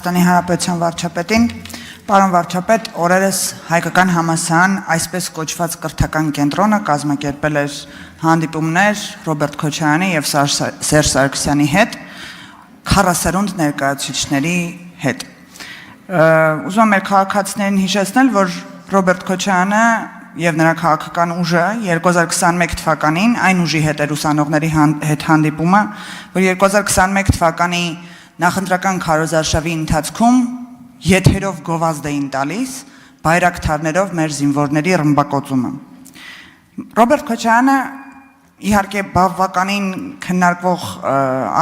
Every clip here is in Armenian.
Հայաստանի Հանրապետության վարչապետին, պարոն վարչապետ, օրերս հայկական համալսարան այսպես կոչված կրթական կենտրոնը կազմակերպել էր հանդիպումներ Ռոբերտ Քոչարյանի եւ Սերժ Սարգսյանի հետ, քառասերունդ ներկայացուցիչների հետ։ Ուզում եմ մեր քաղաքացիներին հիշեցնել, որ Ռոբերտ Քոչարյանը եւ նրա քաղաքական ուժը 2021 թվականին այն ուժի հետ էր ուսանողների հետ հանդիպումը, որ 2021 թվականի նախընտրական քարոզարշավի ընթացքում եթերով գովազդ էին տալիս բայրակթարներով մեր զինվորների ռմբակոծումը։ Ռոբերտ Քոչարյանը իհարկե բավականին քննարկվող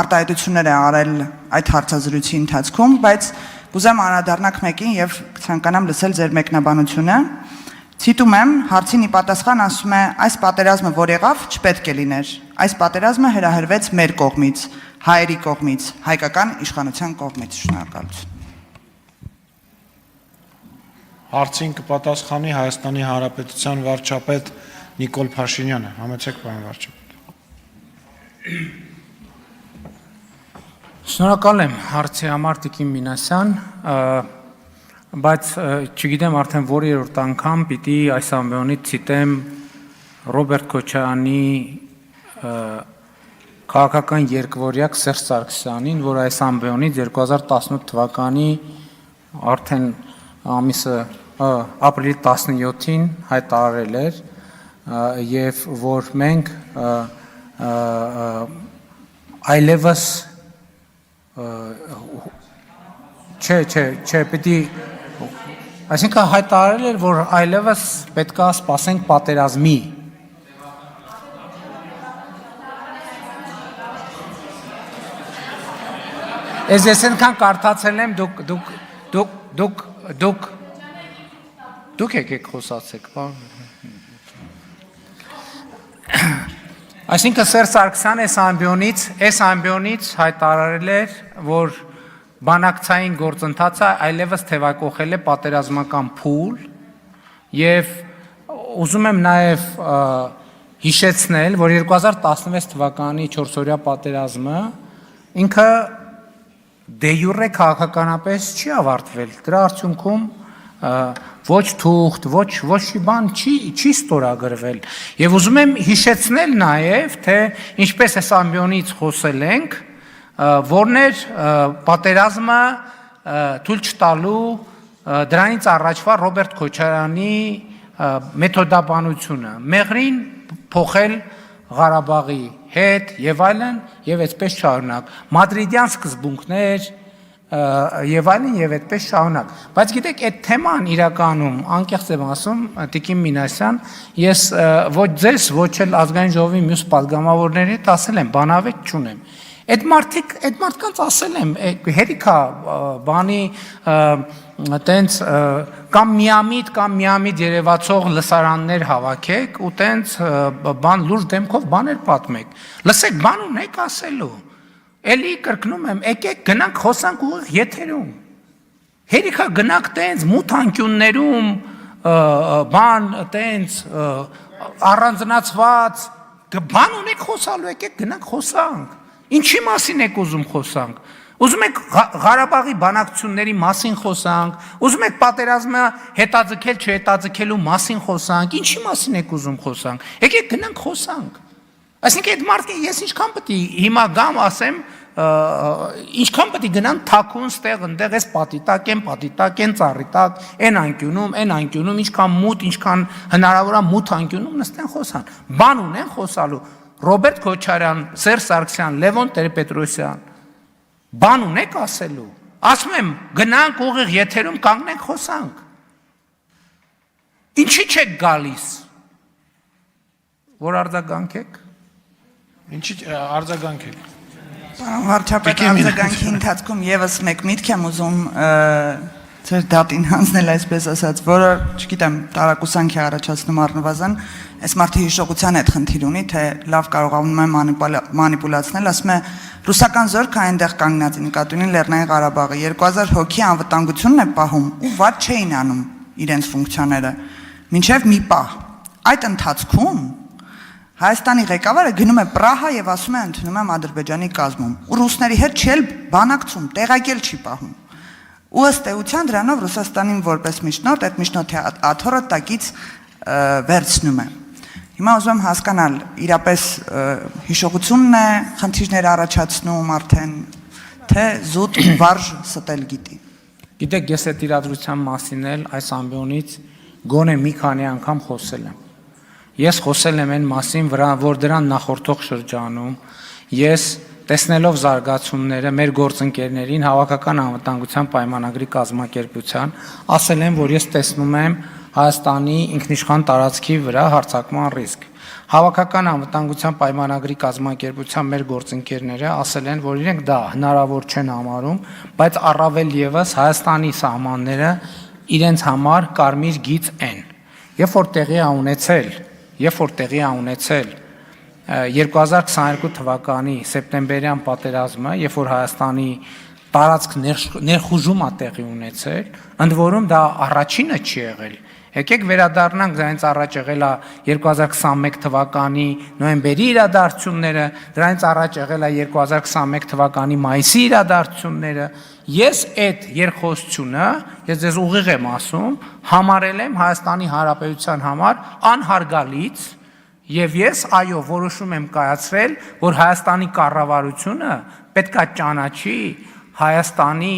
արտահայտություններ է արել այդ հարցազրույցի ընթացքում, բայց կուզեմ անդրադառնալ մեկին եւ ցանկանամ լսել ձեր մեկնաբանությունը։ Ցիտում եմ, հարցին ի պատասխան ասում է, այս պատերազմը որ եղավ, չպետք է լիներ։ Այս պատերազմը հրահրվեց մեր կողմից, հայերի կողմից, հայկական իշխանության կողմից։ Շնորհակալություն։ Հարցին կպատասխանի Հայաստանի Հանրապետության վարչապետ Նիկոլ Փաշինյանը։ Համեցեք, պարոն վարչապետ։ Շնորհակալ եմ հարցի համար Տիկին Մինասյան, բայց չգիտեմ արդեն որերորդ անգամ պիտի այս ամբիոնից ցիտեմ Ռոբերտ Քոչարյանի քաղաքական երկվորյակ Սերժ Սարգսյանին, որ այս ամբիոնից 2018 թվականի արդեն ամիսը ապրիլի 17-ին հայտարարել էր եւ որ մենք այլևս պիտի այսինքն հայտարարել էր, որ այլևս պետքա սպասենք պատերազմի։ Ես այնքան կարդացել եմ, դուք եկեք խոսացեք, Այսինքն Սերժ Սարգսյանը այս ամբիոնից հայտարարել էր, որ բանակցային գործընթացը այլևս թևակողել է պատերազմական փուլ եւ ուզում եմ նաեւ հիշեցնել, որ 2016 թվականի 4-օրյա պատերազմը ինքը դե յուրե քաղաքականապես չի ավարտվել։ Դրա արդյունքում ոչ թուղթ, ոչ բան չի ստորագրվել։ Եվ ուզում եմ հիշեցնել նաեւ, թե ինչպես այս ամբիոնից խոսել ենք, որն էր պատերազմը թույլ չտալու դրանից առաջվա Ռոբերտ Քոչարյանի մեթոդաբանությունը, մեղրին փոխել Ղարաբաղի հետ եւ այլն եւ այդպես շարունակ, մադրիդյան սկզբունքներ եւ այլն եւ այդպես շարունակ։ Բայց գիտեք, այդ թեման իրականում անկեղծ եմ ասում, Տիկին Մինասյան, ես ոչ ձեզ, ոչ էլ ազգային ժողովի մյուս падգամավորների հետ ասել եմ, բանավեճ չունեմ։ Այդ մարդկանց ասել եմ, հերիքա բանի տենց կամ միամիտ երևացող լսարաններ հավաքեք ու տենց բան լուրջ դեմքով բաներ պատմեք։ Լսեք, բան ունեք ասելու։ Էլի կրկնում եմ, եկեք գնանք խոսանք ուղիղ եթերում։ Հերիքա գնանք տենց մութ անկյուններում բան տենց առանձնացված բան ունեք խոսալու, եկեք գնանք խոսանք։ Ինչի մասին եք ուզում խոսանք։ Ուզում եք Ղարաբաղի բանակցությունների մասին խոսանք, ուզում եք պատերազմը հետաձգել չհետաձգելու մասին խոսանք, ինչի մասին եք ուզում խոսանք։ Եկեք գնանք խոսանք։ Այսինքն այդ մարդը ես ինչքան պետք է հիմա գամ ասեմ, ինչքան պետք է գնան թաքուն ստեղ այնտեղ էս պատի տակ են ծառի տակ, այն անկյունում, ինչքան մութ, ինչքան հնարավոր է մութ անկյունում նստեն խոսան։ Բան ունեն խոսալու։ Ռոբերտ Քոչարյան, Սերժ Սարգսյան, Լևոն Տեր-Պետրոսյան, բան ունեք ասելու։ Ասում եմ, գնանք ուղիղ եթերում կանգնենք խոսանք։ Ինչի չեք գալիս։ Որ արձագանքեք։ Ինչի արձագանքեք։ Վարչապետ, արձագանքի ընթացքում եւս մեկ միտք եմ ուզում ձեր դատին հանձնել, այսպես ասած, որը, չգիտեմ, տարակուսանք է առաջացնում առնվազն, այս մարդը հիշողության հետ խնդիր ունի, թե լավ կարողանում է մանիպուլացնել, ասում է ռուսական զորքը այնտեղ կանգնած է, նկատի ունի Լեռնային Ղարաբաղը, 2000 հոգի անվտանգությունն է պահում ու վատ չէին անում իրենց ֆունկցիաները, մինչև մի պահ։ Այդ ընթացքում Հայաստանի ղեկավարը գնում է Պրահա եւ ասում է ընդունում եմ Ադրբեջանի կազմում, ու ռուսների հետ չի էլ բանակցում, տեղակել չի պահում։ Ու ըստ էության դրանով Ռուսաստանին որպես միջնորդ այդ միջնորդի աթոռը տակից վերցնում է։ Հիմա ուզում եմ հասկանալ, իրապես հիշողությունն է խնդիրներ առաջացնում արդեն, թե զուտ վարժ ստել գիտի։ Գիտեք, ես այդ իրադրության մասին էլ այս ամբիոնից գոնե մի քանի անգամ խոսել եմ։ Ես խոսել եմ այն մասին, որ դրան նախորդող շրջանում ես տեսնելով զարգացումները մեր գործընկերներին Հավաքական անվտանգության պայմանագրի կազմակերպության ասել եմ, որ ես տեսնում եմ Հայաստանի ինքնիշխան տարածքի վրա հարձակման ռիսկ։ Հավաքական անվտանգության պայմանագրի կազմակերպության մեր գործընկերները ասել են, որ իրենք դա հնարավոր չեն համարում, բայց առավել եւս Հայաստանի սահմանները իրենց համար կարմիր գիծ են։ Երբ որ տեղի է ունեցել 2022 թվականի սեպտեմբերյան պատերազմը, երբ որ Հայաստանի տարածք ներխուժում է տեղի ունեցել, ընդ որում դա առաջինը չի եղել։ Եկեք վերադառնանք, դրանից առաջ եղել է 2021 թվականի նոյեմբերի իրադարձությունները, դրանից առաջ եղել է 2021 թվականի մայիսի իրադարձությունները։ Ես այդ երկխոսությունը, ես ձեզ ուղիղ եմ ասում, համարել եմ Հայաստանի Հանրապետության համար անհարգալից, եւ ես այո որոշում եմ կայացրել, որ Հայաստանի կառավարությունը պետքա ճանաչի Հայաստանի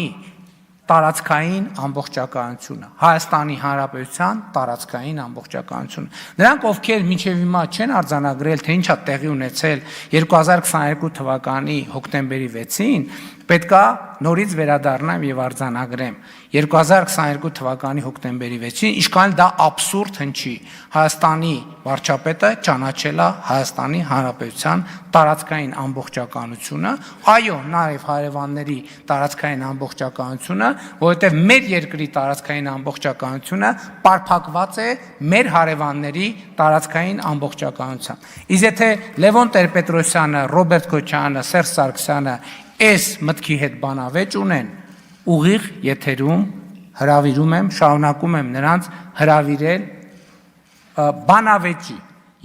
տարածքային ամբողջականությունը, Հայաստանի Հանրապետության տարածքային ամբողջականությունը։ Նրանք, ովքեր մինչև հիմա չեն արձանագրել, թե ինչ է տեղի ունեցել 2022 թվականի հոկտեմբերի 6-ին, պետքա նորից վերադառնամ եւ արձանագրեմ 2022 թվականի հոկտեմբերի 6-ին, ինչքան դա աբսուրդ հնչի, Հայաստանի վարչապետը ճանաչել է Հայաստանի Հանրապետության տարածքային ամբողջականությունը, այո, նաեւ հարևանների տարածքային ամբողջականությունը, որովհետեւ մեր երկրի տարածքային ամբողջականությունը պարփակված է մեր հարևանների տարածքային ամբողջականությամբ։ Իսկ եթե Լևոն Տեր-Պետրոսյանը, Ռոբերտ Քոչարյանը, Սերժ Սարգսյանը այս մտքի հետ բանավեճ ունեն, ուղիղ եթերում հրավիրում եմ, շարունակում եմ նրանց հրավիրել բանավեճի։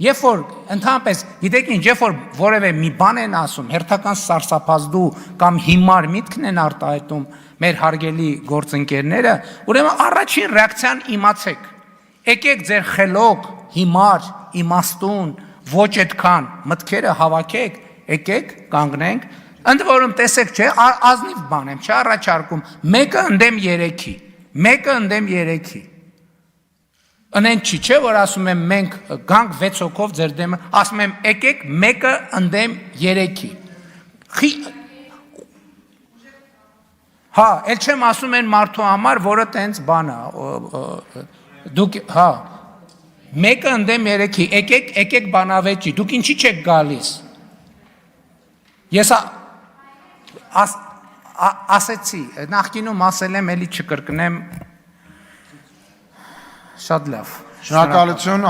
Երբ որ ընդհանրապես, գիտեք ինչ, երբ որ որևէ մի բան են ասում, հերթական սարսափազդու կամ հիմար միտքն են արտահայտում մեր հարգելի գործընկերները, ուրեմն առաջին ռեակցիան իմացեք։ Եկեք ձեր խելոք, հիմար, իմաստուն, ոչ այդքան մտքերը հավաքեք, եկեք կանգնենք։ Ընդ որում տեսեք, չէ, ազնիվ բան եմ, չառաջարկում, մեկը ընդդեմ 3-ի։ Ընեն չի, չէ, որ ասում եմ մենք գանք 6 հոգով ձեր դեմը, ասում եմ եկեք մեկը ընդդեմ 3-ի։ Հա, էլ չեմ ասում են մարդու համար, որը տենց բան է, դուք, հա, մեկը ընդդեմ 3-ի, եկեք բանավեճի, դուք ինչի չեք գալիս։ Ես ասեցի, նախկինում ասել եմ, էլի չկրկնեմ, շատ լավ։ Շնորհակալություն